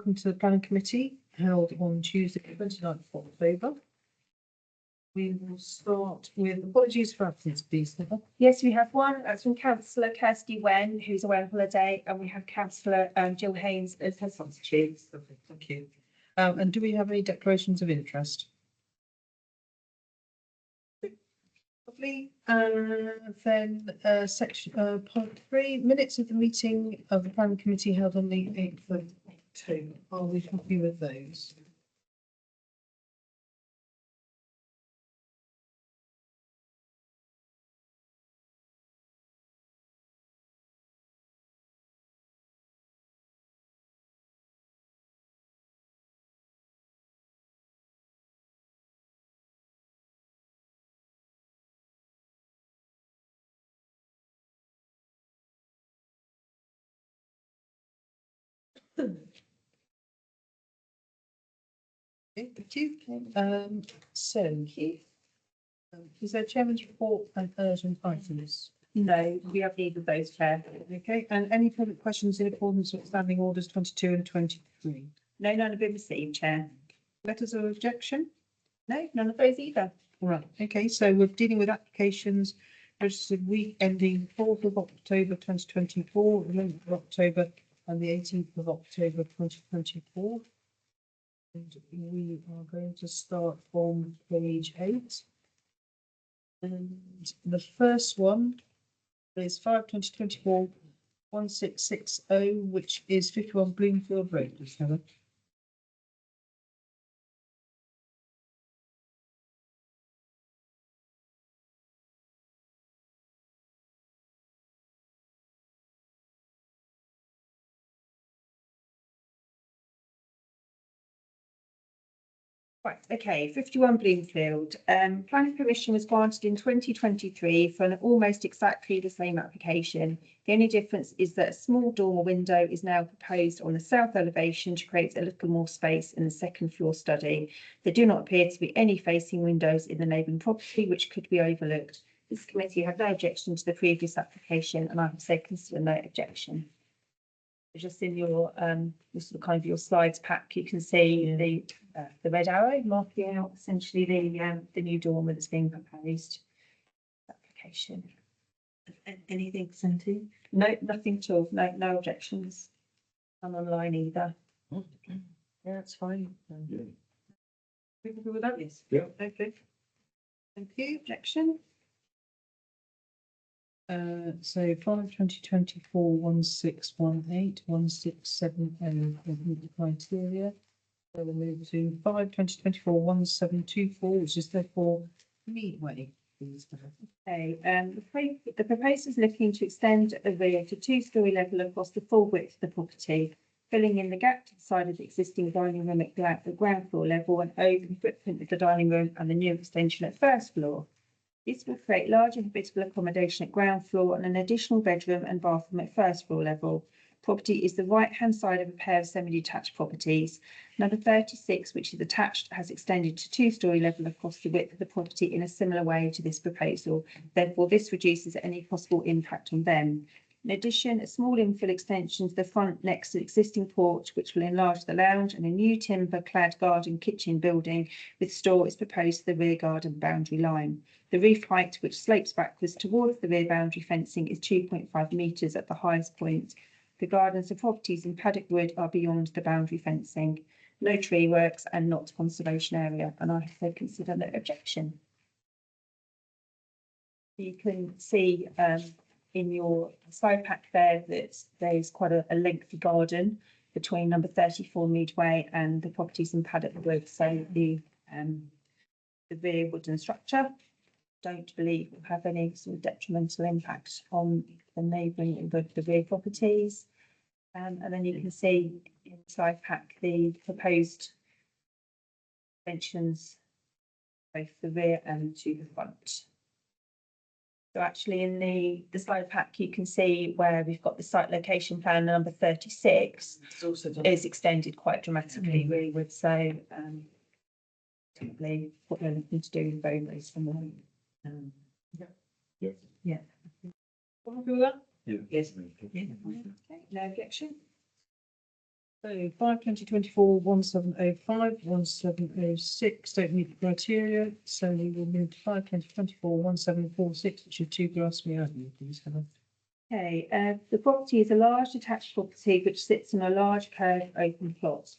Welcome to the planning committee held on Tuesday, 29th of October. We will start with apologies for absence, please. Heather. Yes, we have one. That's from Councillor Kirsty Wen, who's away on holiday, and we have Councillor Jill Haynes as her substitute. Lovely, thank you. And do we have any declarations of interest? Lovely. Then section point 3, minutes of the meeting of the planning committee held on the 8th of October. Are we happy with those? Okay, thank you. So Keith, is there chairman's report and urgent items? No, we have neither of those, Chair. Okay, and any public questions in accordance with standing orders 22 and 23? No, none have been received, Chair. Letters of objection? No, none of those either. Right, okay, so we're dealing with applications registered week ending 4th of October 2024, 11th of October and the 18th of October 2024. And we are going to start on page 8. And the first one is 5/2024 1660, which is 51 Bloomfield Road. Please, Heather. Right, okay, 51 Bloomfield. Planning permission was granted in 2023 for an almost exactly the same application. The only difference is that a small dormer window is now proposed on the south elevation to create a little more space in the second floor study. There do not appear to be any facing windows in the neighbouring property, which could be overlooked. This committee had no objection to the previous application, and I have said consider no objection. Just in your sort of kind of your slides pack, you can see the red arrow marking out essentially the new dormer that's being proposed. Application. Anything sent in? No, nothing at all. No, no objections. None online either. Yeah, that's fine. Yeah. We can go with that, yes? Yeah. Okay. Thank you. Objection. So 5/2024 1618 1670 the criteria. So we'll move to 5/2024 1724, which is therefore Meadway. Please. Okay, the proposal is looking to extend the rear to two-storey level across the full width of the property, filling in the gap to the side of the existing dining room at the ground floor level and over the footprint of the dining room and the new extension at first floor. This will create larger habitable accommodation at ground floor and an additional bedroom and bathroom at first floor level. Property is the right-hand side of a pair of semi-detached properties. Number 36, which is attached, has extended to two-storey level across the width of the property in a similar way to this proposal. Therefore, this reduces any possible impact on them. In addition, a small infill extension to the front next to the existing porch, which will enlarge the lounge, and a new timber-clad garden kitchen building with store is proposed to the rear garden boundary line. The roof height, which slopes backwards towards the rear boundary fencing, is 2.5 metres at the highest point. The gardens and properties in Paddock Wood are beyond the boundary fencing. No tree works and not conservation area, and I have said consider no objection. You can see in your slide pack there that there's quite a lengthy garden between number 34 Meadway and the properties in Paddock Wood. So the rear wooden structure don't believe will have any sort of detrimental impact on the neighbouring the rear properties. And then you can see in the slide pack the proposed extensions, both the rear and to the front. So actually in the slide pack, you can see where we've got the site location plan number 36 is extended quite dramatically, really, with so typically what they're looking to do is very, very similar. Yeah. Happy with that? Yeah. Yes. Yeah. Okay, no objection. So 5/20/24, 1705, 1706 don't meet the criteria, so we will move to 5/20/24, 1746, which is 2 Grasmere Avenue, please, Helen. Okay, the property is a large detached property which sits on a large curved open plot.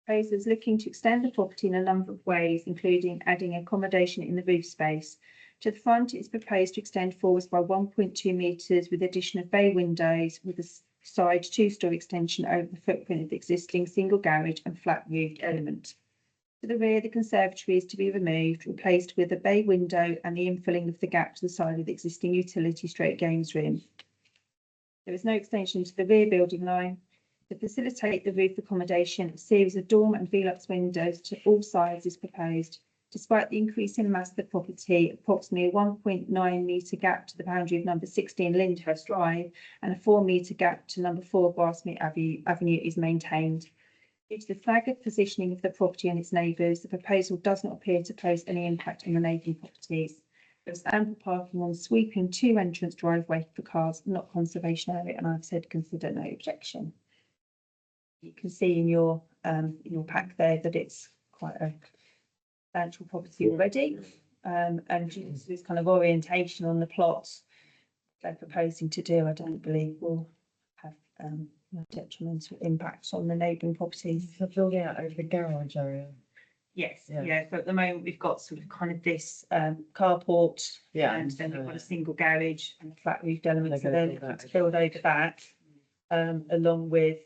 Proposers looking to extend the property in a number of ways, including adding accommodation in the roof space. To the front, it is proposed to extend forwards by 1.2 metres with addition of bay windows with a side two-storey extension over the footprint of the existing single garage and flat roofed element. To the rear, the conservatory is to be removed, replaced with a bay window and the infilling of the gap to the side of the existing utility stroke games room. There is no extension to the rear building line. To facilitate the roof accommodation, a series of dorm and Velux windows to all sides is proposed. Despite the increase in mass of the property, approximately a 1.9 metre gap to the boundary of number 16 Lyndhurst Drive and a 4 metre gap to number 4 Grasmere Avenue is maintained. Due to the staggered positioning of the property and its neighbours, the proposal does not appear to pose any impact on the neighbouring properties. There is ample parking on the sweeping 2-entrance driveway for cars, not conservation area, and I've said consider no objection. You can see in your pack there that it's quite a substantial property already, and due to this kind of orientation on the plot they're proposing to do, I don't believe will have no detrimental impacts on the neighbouring properties. The building out over the garage area. Yes, Yeah. yeah. So at the moment we've got sort of kind of this carport, Yeah. and then we've got a single garage and a flat roofed element, so They're they're gonna build looking that to build over that, along with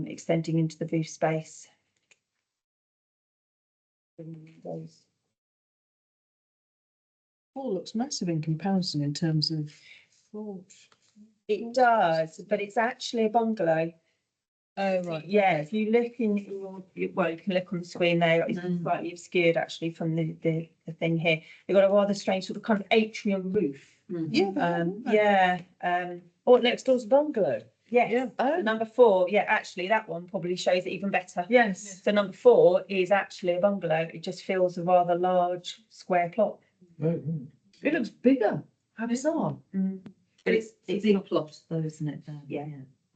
extending into the roof space. Those. Hall looks massive in comparison in terms of floor. It does, but it's actually a bungalow. Oh, right. Yeah, if you look in well, you can look on the screen there, it's slightly obscured actually from the thing here. They've got a rather strange sort of kind of atrium roof. Yeah. Oh, next door's a bungalow. Yes. Yeah. Oh, Number 4, yeah, actually that one probably shows it even better. yes. So number 4 is actually a bungalow. It just fills a rather large square plot. It looks bigger. How bizarre. But it's a big plot though, isn't it? Yeah.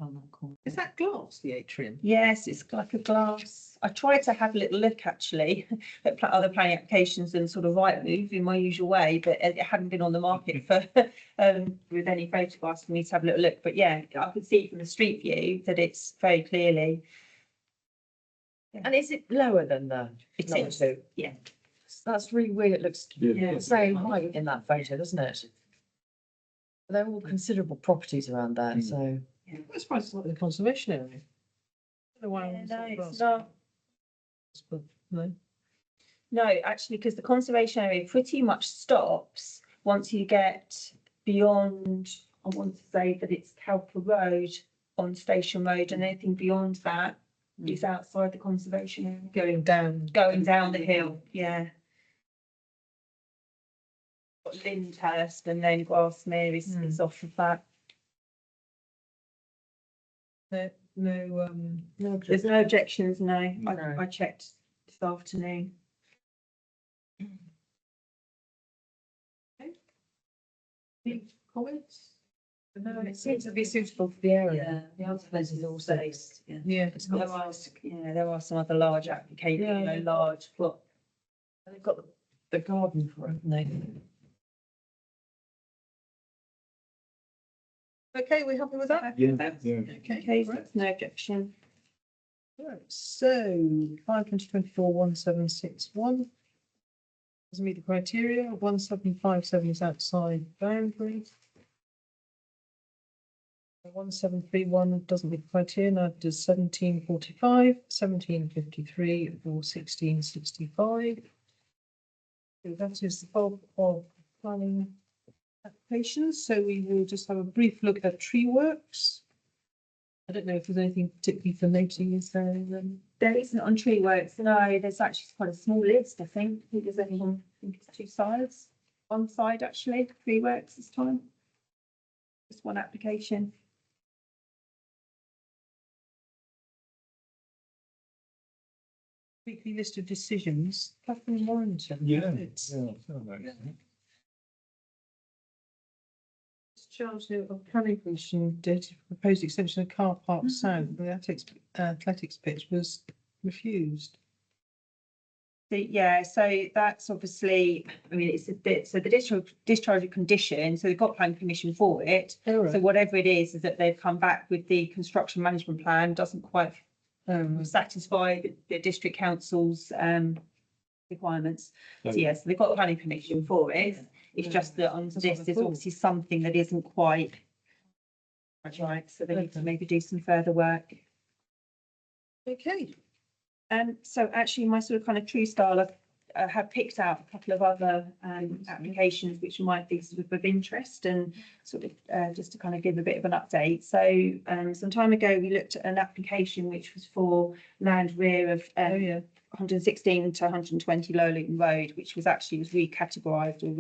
On that corner. Is that glass, the atrium? Yes, it's like a glass. I tried to have a little look actually at other planning applications and sort of Rightmove in my usual way, but it hadn't been on the market for with any photographs for me to have a little look. But yeah, I could see from the street view that it's very clearly. And is it lower than the It number is. 2? Yeah. That's really weird. It looks Yeah. the same height in that photo, doesn't it? They're all considerable properties around there, so. I suppose it's like the conservation area. I don't know why Yeah, it's no, not it's glass, not. but no. No, actually, because the conservation area pretty much stops once you get beyond, I want to say that it's Cowper Road on Station Road, and anything beyond that is outside the conservation area. Going down. Going down the hill, yeah. Got Lyndhurst and then Grasmere is off of that. No, There's no objections, no. No. I checked this afternoon. comments? No, it seems to be suitable for the area. The other place is all space, yeah. Yeah. There are some other large applications, you know, large plot. They've got the garden for it, haven't they? Okay, we happy with that? Yeah. Okay, so right. that's no objection. Right, so 5/20/24, 1761. Doesn't meet the criteria. 1757 is outside boundary. 1731 doesn't meet the criteria. Now does 1745, 1753, or 1665. So that is the bulk of planning applications. So we will just have a brief look at tree works. I don't know if there's anything particularly for noting, is there? There isn't on tree works, no, there's actually quite a small list, I think. I think there's only one, I think it's 2 sides. One side actually, tree works this time. Just one application. Weekly list of decisions, Catherine Warrington. Yeah. It's Yeah. Charles, the planning commission did propose extension of car park south, the athletics pitch was refused. Yeah, so that's obviously, I mean, it's a bit, so the discharge of condition, so they've got planning permission for it. So whatever it is that they've come back with the construction management plan doesn't quite satisfy the district council's requirements. So yes, they've got planning permission for it. It's just that on this, there's obviously something that isn't quite right, so they need to maybe do some further work. Okay. So actually, my sort of kind of true style, I have picked out a couple of other applications which might be sort of interest, and sort of just to kind of give a bit of an update. So some time ago, we looked at an application which was for land rear of 116 to 120 Lower Luton Road, which was recategorised, or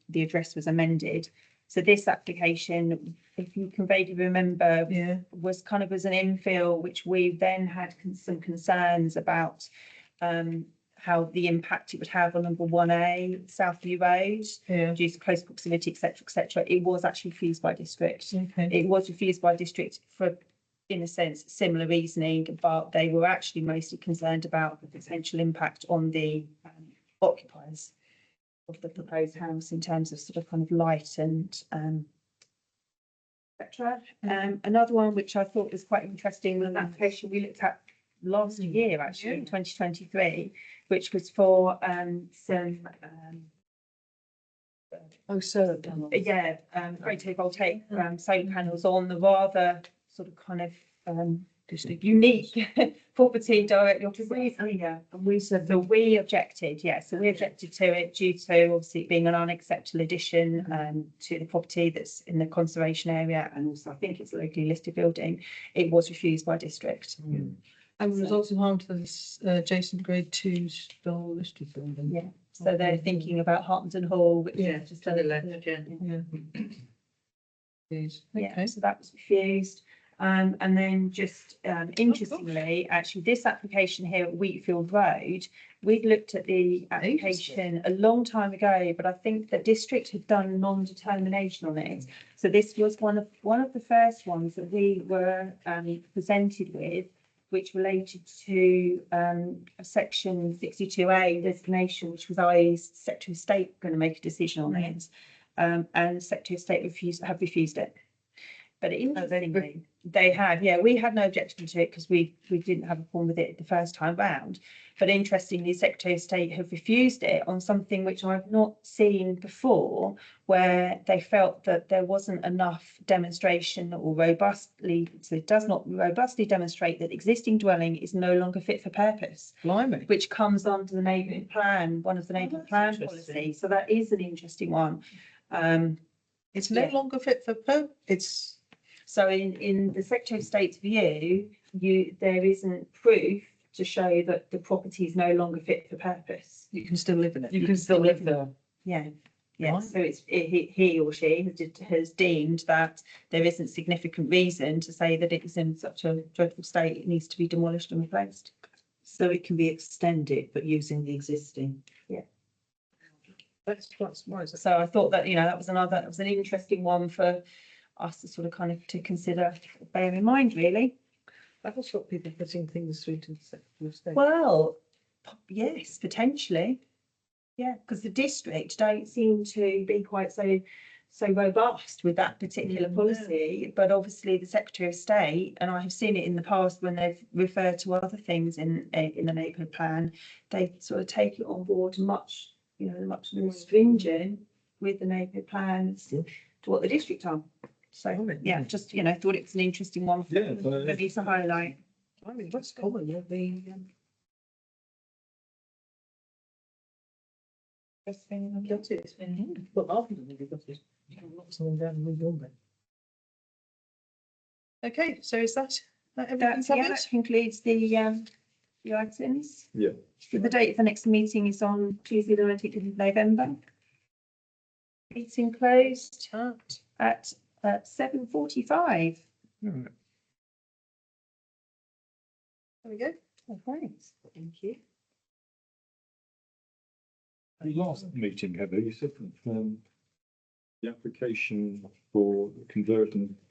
the address was amended. So this application, if you can vaguely remember, was kind of as an infill, which we then had some concerns about how the impact it would have on number 1A, Southview Road, due to close proximity, etc., etc. It was actually refused by district. It was refused by district for, in a sense, similar reasoning, but they were actually mostly concerned about the potential impact on the occupiers of the proposed house in terms of sort of kind of light and etc. Another one which I thought was quite interesting was an application we looked at last year, actually, in 2023, which was for some photovoltaic solar panels on the rather sort of kind of unique property directly opposite here. And we said that we objected, so we objected to it due to obviously it being an unacceptable addition to the property that's in the conservation area, and also I think it's a locally listed building. It was refused by district. And results in harm to this adjacent grade 2 stall listed building. So they're thinking about Hartmanton Hall, which is just to the left, so that was refused. And then just interestingly, actually, this application here at Wheatfield Road, we'd looked at the application a long time ago, but I think the district had done non-determination on it. So this was one of the first ones that we were presented with, which related to a section 62A designation, which was Secretary of State going to make a decision on it, and Secretary of State have refused it. But interestingly, they had, we had no objection to it because we didn't have a problem with it the first time round. But interestingly, Secretary of State have refused it on something which I've not seen before, where they felt that there wasn't enough demonstration or so it does not robustly demonstrate that existing dwelling is no longer fit for purpose. Blimey. Which comes under the neighbourhood plan, one of the neighbourhood plan policies. So that is an interesting one. It's no longer fit for purpose. So in the Secretary of State's view, there isn't proof to show that the property is no longer fit for purpose. You can still live in it. You can still live there. Yeah. Right. So he or she has deemed that there isn't significant reason to say that it is in such a dreadful state, it needs to be demolished and replaced. So it can be extended, but using the existing. That's wise. So I thought that, that was an interesting one for us to sort of kind of to consider, bear in mind, really. That will stop people putting things through to the Secretary of State. Well, yes, potentially. Yeah, because the district don't seem to be quite so robust with that particular policy. But obviously the Secretary of State, and I have seen it in the past when they've referred to other things in the neighbourhood plan, they sort of take it on board much more stringent with the neighbourhood plans to what the district are. So just thought it was an interesting one for me to highlight. I mean, that's common. Well, after you've got it, you can knock someone down and move on then. Okay, so is that everything covered? That concludes the items. Yeah. So the date of the next meeting is on Tuesday, the 19th of November. Meeting closed at 7:45. There we go. Thanks. Thank you. The last meeting, Heather, you said the application for conversion